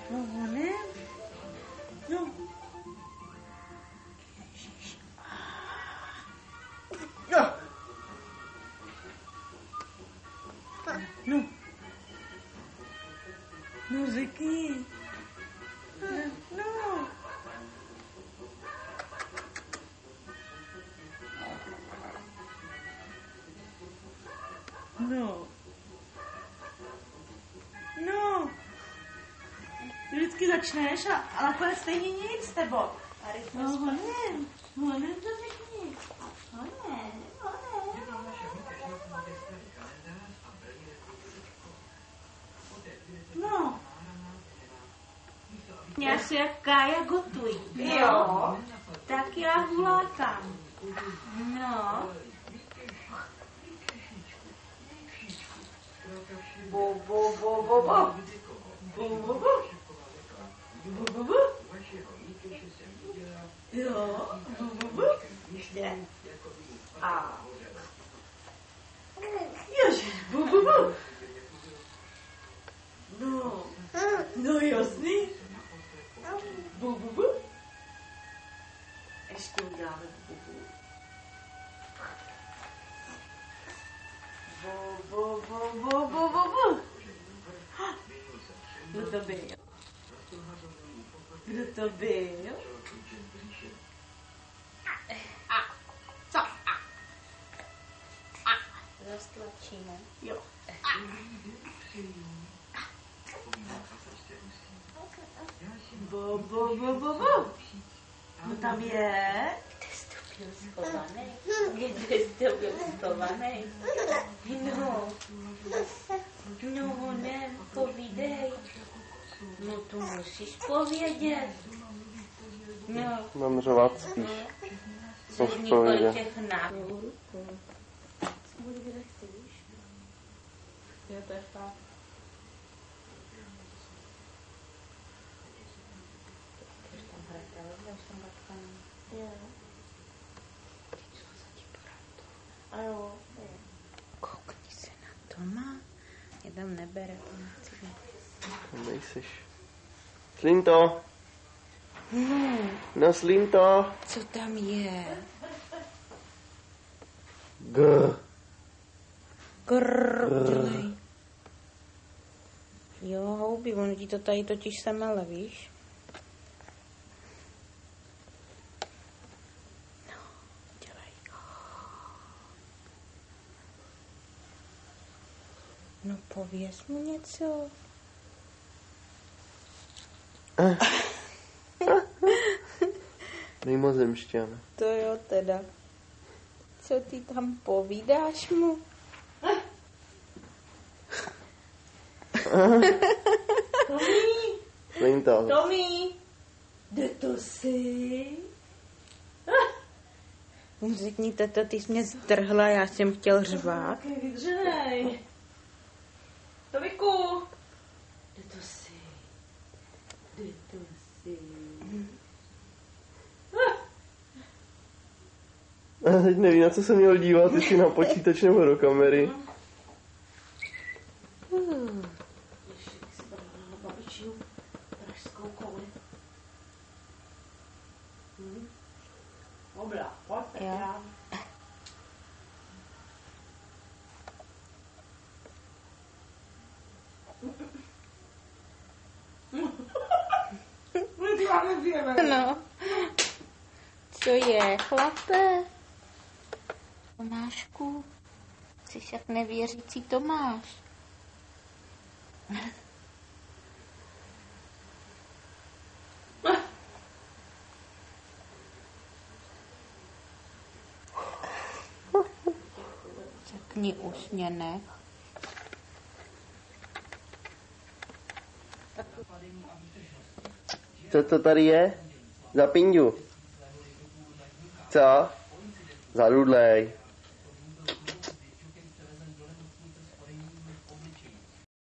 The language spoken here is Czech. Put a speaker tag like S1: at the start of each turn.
S1: No, honem. No. No. No. No, řekni. No. No. No. Ty vždycky začneš a nakonec stejně nic, tebo. No, honem to řekni. Honem. No. Já si jak Kája gotuji. Jo. Tak já hulákám. No. Bo, bo, bo, bo, bo. Bo, bo, bo. Bo, bo, bo. Jo. Bo, bo, bo. Ještě. A. Ježiš, bo, bo, bo. No. No jasný. Bu, bu, bu. Ještě uděláme bu, bu. Bu, bu, bu, bu, bu, bu, bu. Kdo to byl? Kdo to byl? A. Co? A.
S2: Roztlačíme.
S1: Jo. A. Bo, bo, bo, bo, bo. No tam je.
S2: Kde jsi to byl schovaný? Kde jsi to byl schovaný? No. No, honem, povídej. No, to musíš povědět. No.
S3: Mám řovat spíš.
S2: Což nikoli těch náhodů.
S1: Buď kde chceš. Jo, to je fakt. Jo. A jo.
S2: Koukni se na Toma. Je tam nebere.
S3: Nejseš. Slinto. No, Slinto.
S2: Co tam je? Dělej. Jo, houby, ono ti to tady totiž semele, víš? No, dělej. No, pověz mu něco.
S3: Mimozemšťan.
S2: To jo teda. Co ty tam povídáš mu?
S3: Slinto.
S1: Tomí, kde to jsi?
S2: Řekni, tato, ty jsi mě zdrhla, já jsem chtěl řvát.
S1: Tak vydřej. Tomiku. Kde to jsi? Kde to jsi?
S3: A teď nevím, na co jsem měl dívat, jestli na počítač nebo do kamery.
S1: Ještě si brala na babičinu pražskou kouli. Obla, pojďte.
S2: Jo. No. Co je, chlape? Tomášku, jsi však nevěřící Tomáš. Řekni už mě nech.
S3: Co to tady je? Za pindu. Co? Zadudlej.